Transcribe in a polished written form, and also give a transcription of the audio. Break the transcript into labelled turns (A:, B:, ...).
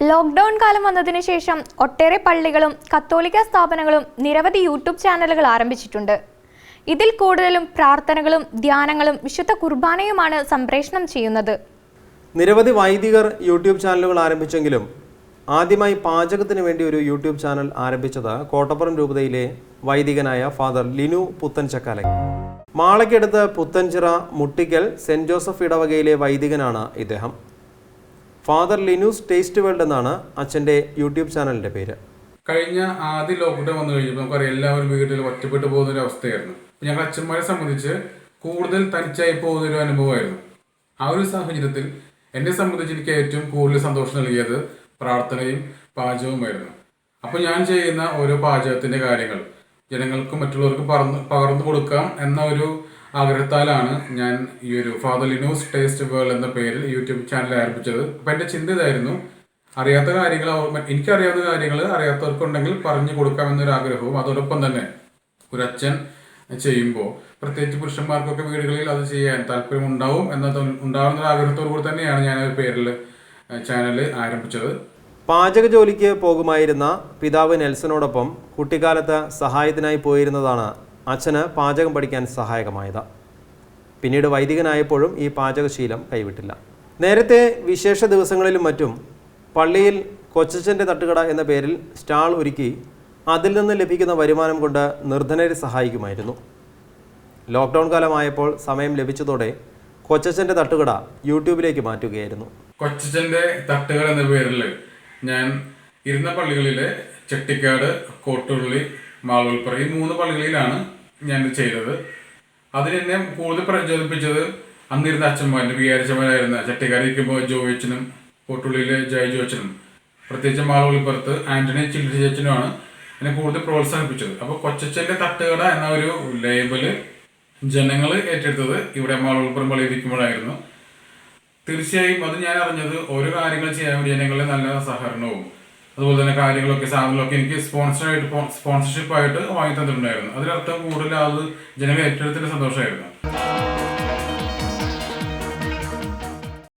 A: Lockdown കാലം വന്നതിന് ശേഷം ഒട്ടേറെ പള്ളികളും കത്തോലിക്ക സ്ഥാപനങ്ങളും നിരവധി യൂട്യൂബ് ചാനലുകൾ ആരംഭിച്ചിട്ടുണ്ട്. ഇതിൽ കൂടുതലും പ്രാർത്ഥനകളും ധ്യാനങ്ങളും വിശുദ്ധ കുർബാനയുമാണ് സംപ്രേഷണം ചെയ്യുന്നത്.
B: നിരവധി വൈദികർ യൂട്യൂബ് ചാനലുകൾ ആരംഭിച്ചെങ്കിലും ആദ്യമായി പാചകത്തിന് വേണ്ടി ഒരു യൂട്യൂബ് ചാനൽ ആരംഭിച്ചത് കോട്ടപ്പുറം രൂപതയിലെ വൈദികനായ ഫാദർ ലിനു തൻചക. മാളയ്ക്കടുത്ത് പുത്തൻചിറ മുട്ടിക്കൽ സെന്റ് ജോസഫ് ഇടവകയിലെ വൈദികനാണ് ഇദ്ദേഹം. ഫാദർ ലിനൂസ് ടേസ്റ്റ് വേൾഡ് എന്നാണ് അച്ഛൻ്റെ യൂട്യൂബ് ചാനലിൻ്റെ പേര്.
C: കഴിഞ്ഞ ആദ്യ ലോക്ക്ഡൗൺ വന്നു കഴിഞ്ഞപ്പോൾ നമുക്കറിയാം എല്ലാവരും വീട്ടിൽ ഒറ്റപ്പെട്ടു പോകുന്ന ഒരു അവസ്ഥയായിരുന്നു. ഞങ്ങൾ അച്ഛന്മാരെ സംബന്ധിച്ച് കൂടുതൽ തനിച്ചായി പോകുന്ന ഒരു അനുഭവമായിരുന്നു. ആ ഒരു സാഹചര്യത്തിൽ എന്നെ സംബന്ധിച്ച് എനിക്ക് ഏറ്റവും കൂടുതൽ സന്തോഷം നൽകിയത് പ്രാർത്ഥനയും പാചകവുമായിരുന്നു. അപ്പോൾ ഞാൻ ചെയ്യുന്ന ഓരോ പാചകത്തിൻ്റെ കാര്യങ്ങൾ ജനങ്ങൾക്കും മറ്റുള്ളവർക്കും പകർന്നു കൊടുക്കാം എന്ന ഒരു ആഗ്രഹത്താലാണ് ഞാൻ ഈ ഒരു ഫാദർ ലിനൂസ് ടേസ്റ്റ് വേൾഡ് എന്ന പേരിൽ യൂട്യൂബ് ചാനൽ ആരംഭിച്ചത്. അപ്പം എൻ്റെ ചിന്ത ഇതായിരുന്നു, അറിയാത്ത കാര്യങ്ങൾ എനിക്കറിയാവുന്ന കാര്യങ്ങൾ അറിയാത്തവർക്കുണ്ടെങ്കിൽ പറഞ്ഞു കൊടുക്കാമെന്നൊരു ആഗ്രഹവും അതോടൊപ്പം തന്നെ ഒരു അച്ഛൻ ചെയ്യുമ്പോൾ പ്രത്യേകിച്ച് പുരുഷന്മാർക്കൊക്കെ വീടുകളിൽ അത് ചെയ്യാൻ താല്പര്യം ഉണ്ടാവുന്ന ആഗ്രഹത്തോടു കൂടി തന്നെയാണ് ഞാൻ ഒരു പേരിൽ ചാനൽ ആരംഭിച്ചത്.
B: പാചക ജോലിക്ക് പോകുമായിരുന്ന പിതാവ് നെൽസനോടൊപ്പം കുട്ടിക്കാലത്ത് സഹായത്തിനായി പോയിരുന്നതാണ് അച്ഛന് പാചകം പഠിക്കാൻ സഹായകമായത്. പിന്നീട് വൈദികനായപ്പോഴും ഈ പാചകശീലം കൈവിട്ടില്ല. നേരത്തെ വിശേഷ ദിവസങ്ങളിലും മറ്റും പള്ളിയിൽ കൊച്ചച്ഛൻ്റെ തട്ടുകട എന്ന പേരിൽ സ്റ്റാൾ ഒരുക്കി അതിൽ നിന്ന് ലഭിക്കുന്ന വരുമാനം കൊണ്ട് നിർധനരെ സഹായിക്കുമായിരുന്നു. ലോക്ക്ഡൗൺ കാലമായപ്പോൾ സമയം ലഭിച്ചതോടെ കൊച്ചച്ഛൻ്റെ തട്ടുകട യൂട്യൂബിലേക്ക് മാറ്റുകയായിരുന്നു.
C: കൊച്ചച്ഛൻ്റെ തട്ടുകട എന്ന പേരിൽ ഞാൻ ഇരുന്ന പള്ളികളിലെ ചെട്ടിക്കാട്, കോട്ടുള്ളി, മാളുൽപ്പുറ ഈ 3 പള്ളികളിലാണ് ഞാൻ ചെയ്തത്. അതിനെന്നെ കൂടുതൽ പ്രചോദിപ്പിച്ചത് അന്നിരുന്ന അച്ഛന്മാരുടെ വികാരിച്ചവരായിരുന്ന ചെട്ടിക്കാട് ഇരിക്കുമ്പോൾ ജോയിച്ചനും, കോട്ടുള്ളിയിലെ ജോയിച്ചനും, പ്രത്യേകിച്ച് മാളുൽപ്പുറത്ത് ആന്റണി ചില്ലിച്ചനുമാണ് എന്നെ കൂടുതൽ പ്രോത്സാഹിപ്പിച്ചത്. അപ്പോൾ കൊച്ചച്ഛൻ്റെ തട്ടുകട എന്ന ഒരു ലേബല് ജനങ്ങൾ ഏറ്റെടുത്തത് ഇവിടെ മാളുൽപ്പുറം പള്ളിയിൽ ഇരിക്കുമ്പോഴായിരുന്നു. തീർച്ചയായും അത് ഞാൻ അറിഞ്ഞത് ഓരോ കാര്യങ്ങൾ ചെയ്യാൻ വേണ്ടി ജനങ്ങളുടെ നല്ല സഹകരണവും അതുപോലെ തന്നെ കാര്യങ്ങളൊക്കെ സാധനങ്ങളൊക്കെ എനിക്ക് സ്പോൺസർഷിപ്പായിട്ട് വാങ്ങി തന്നിട്ടുണ്ടായിരുന്നു. അതിനർത്ഥം കൂടുതൽ അത് ജനങ്ങൾ ഏറ്റെടുത്തതിൻ്റെ സന്തോഷമായിരുന്നു.